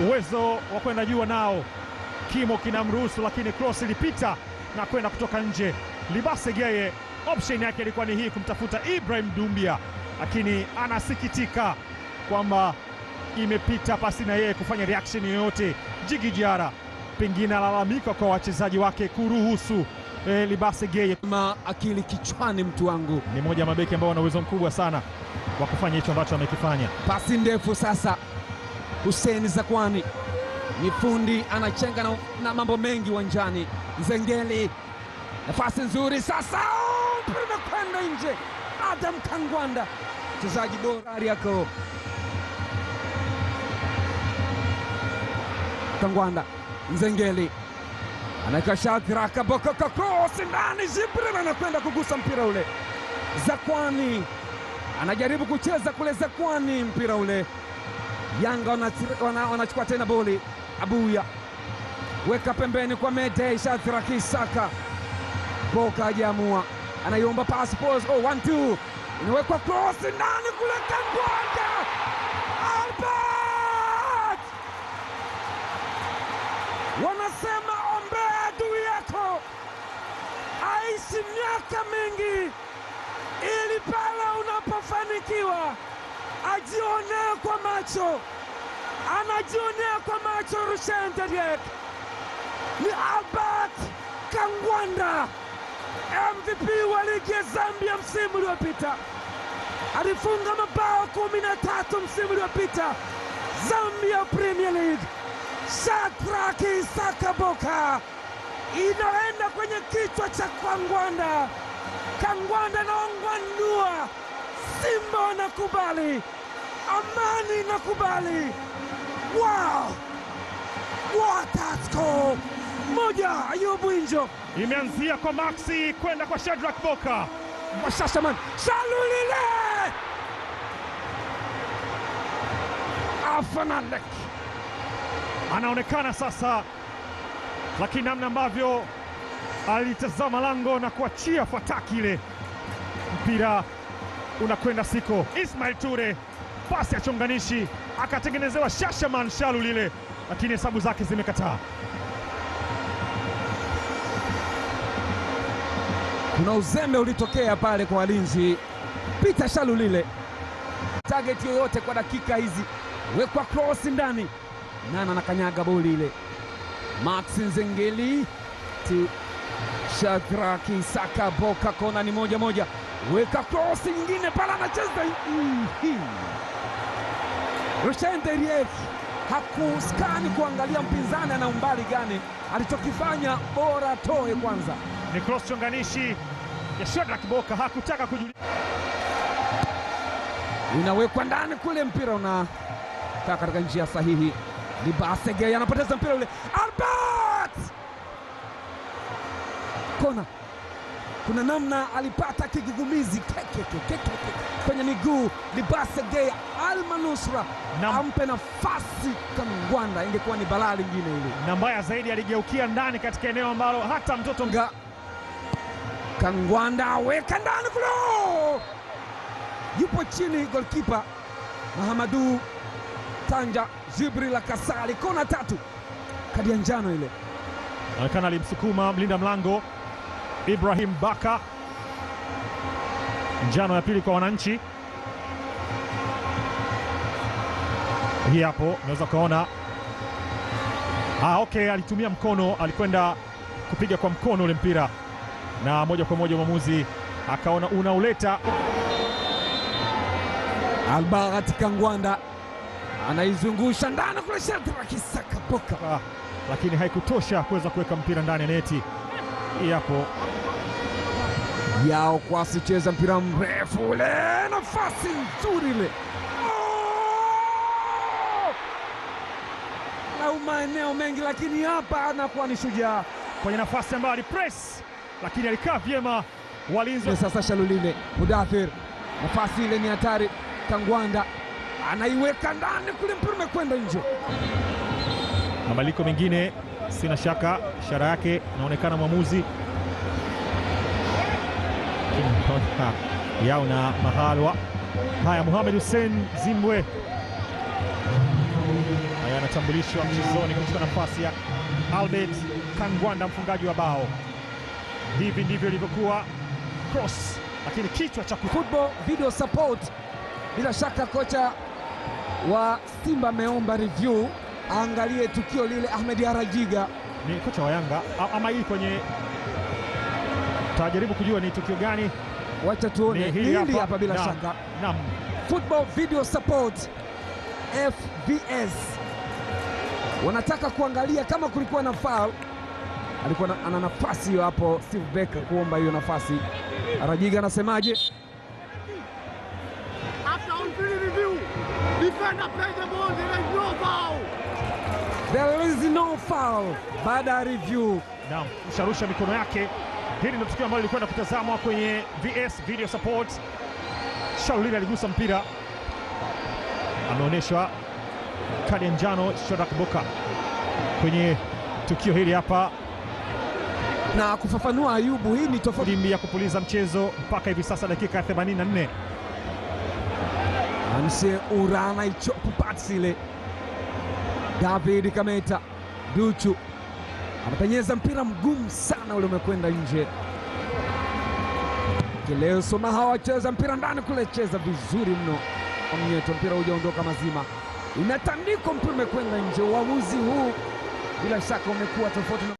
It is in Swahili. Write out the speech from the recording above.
uwezo wa kwenda juu nao, kimo kinamruhusu, lakini cross ilipita na kwenda kutoka nje. Libase Geye option yake ilikuwa ni hii, kumtafuta Ibrahim Doumbia, lakini anasikitika kwamba imepita pasi na yeye kufanya reaction yoyote. Djigui Diarra pengine alalamika kwa wachezaji wake kuruhusu Libase Geye. Akili kichwani, mtu wangu. Ni moja ya mabeki ambao wana uwezo mkubwa sana wa kufanya hicho ambacho amekifanya. Pasi ndefu sasa, Hussein Zakwani ni fundi, anachenga na mambo mengi uwanjani. Nzengeli, nafasi nzuri sasa, mpira kwenda nje. Adam Kangwanda, mchezaji bora yako. Kangwanda, Nzengeli anaweka Shadrack Boka, cross ndani, Jibril anakwenda kugusa mpira ule. Zakwani anajaribu kucheza kule, Zakwani mpira ule. Yanga wanachukua tena boli. Abuya weka pembeni kwa Mede, Shadrack Isaka. Boka hajaamua, anaiomba pass pause. 1-2 inawekwa cross ndani kule, Kangwanda. Albert, wanasema ombea adui yako aishi miaka mingi, ili pale unapofanikiwa ajionea kwa macho. Anajionea kwa macho Rushen Deriek. Ni Albert Kangwanda, MVP wa ligi ya Zambia msimu uliopita. Alifunga mabao 13 msimu uliopita Zambia Premier League. Shadrack Isaka Boka inaenda kwenye kichwa cha Kangwanda. Kangwanda anaongwanua, Simba wanakubali, Amani nakubali. Wow, what a score! Moja Ayubu Injo, imeanzia kwa Maxi kwenda kwa Shadrack Boka. Shashaman Shalulile, Afanalek anaonekana sasa, lakini namna ambavyo alitazama lango na kuachia fataki ile, mpira unakwenda siko. Ismail Ture, pasi ya chonganishi, akatengenezewa Shashaman Shalulile, lakini hesabu zake zimekataa. Kuna uzembe ulitokea pale kwa walinzi. Peter Shalulile, target yoyote kwa dakika hizi, wekwa cross ndani, nana anakanyaga boli ile. Max Nzengeli to Shadrack Isaka Boka, kona ni 1-1, weka cross nyingine pale, anacheza Rushen Deriek hakuskani kuangalia mpinzani ana umbali gani, alichokifanya bora toe kwanza. Ni cross chonganishi ya Shadrack Boka, hakutaka kujulia, inawekwa ndani kule, mpira unakaa katika njia sahihi. Libase Geye anapoteza mpira ule. Albert, kona, kuna namna alipata kigugumizi kwenye miguu. Libase Geye almanusra ampe nafasi Kangwanda, ingekuwa ni balaa lingine ile. Na mbaya zaidi aligeukia ndani katika eneo ambalo hata mtoto Kangwanda weka ndani kule, yupo chini goalkeeper Mahamadu Tanja Jibril Kasali. Kona 3, kadi ya njano ile. Anaonekana alimsukuma mlinda mlango Ibrahim Baka. Njano ya pili kwa wananchi. Hii hapo unaweza kuona. Okay, alitumia mkono, alikwenda kupiga kwa mkono ule mpira, na moja kwa moja mwamuzi akaona unauleta. Albert Kangwanda anaizungusha ndani kule, Shadrack Isaka Boka, lakini haikutosha kuweza kuweka mpira ndani ya neti. Hii hapo Yao Kwasi, cheza mpira mrefu ule, nafasi nzuri ile, na maeneo mengi, lakini hapa anakuwa ni Shujaa kwenye nafasi ambayo alipress, lakini alikaa vyema walinzi. Sasa Shalulile, Mudathir, nafasi ile ni hatari. Kangwanda anaiweka ndani kule, mpira umekwenda nje. Mabadiliko mengine sina shaka, ishara yake inaonekana mwamuzi Yao na Mahalwa. Haya, Mohamed Hussein Zimbwe haya tambulishwa mchezoni kuchukua nafasi ya Albert Kangwanda, mfungaji wa bao. Hivi ndivyo ilivyokuwa cross, lakini kichwa cha Football video support. Bila shaka kocha wa Simba ameomba review, angalie tukio lile. Ahmed Arajiga ni kocha wa Yanga ama hii kwenye, tajaribu kujua ni tukio gani. Wacha tuone hili hapa. Bila shaka naam, football video support FVS wanataka kuangalia kama kulikuwa na foul. Alikuwa ana nafasi hiyo hapo Steve Becker kuomba hiyo nafasi. Arajiga anasemaje? After on review, defender played the ball, there is no foul. There is no foul baada ya review. Naam, usharusha mikono yake. Hili ndio tukio ambalo lilikwenda kutazamwa kwenye VS video support. Shaulila aligusa mpira, ameonyeshwa kadi ya njano Shadrack Boka kwenye tukio hili hapa. Na kufafanua Ayubu, hii ni tofauti ya kupuliza mchezo mpaka hivi sasa dakika 84. Anse Urana ichopu patsile. David Kameta Duchu anapenyeza mpira mgumu sana ule, umekwenda nje. Kileo Somaha wacheza mpira ndani kule, cheza vizuri mno Omnyeto, mpira hujaondoka mazima, inatandikwa, mpira umekwenda nje. Uamuzi huu bila shaka umekuwa tofauti.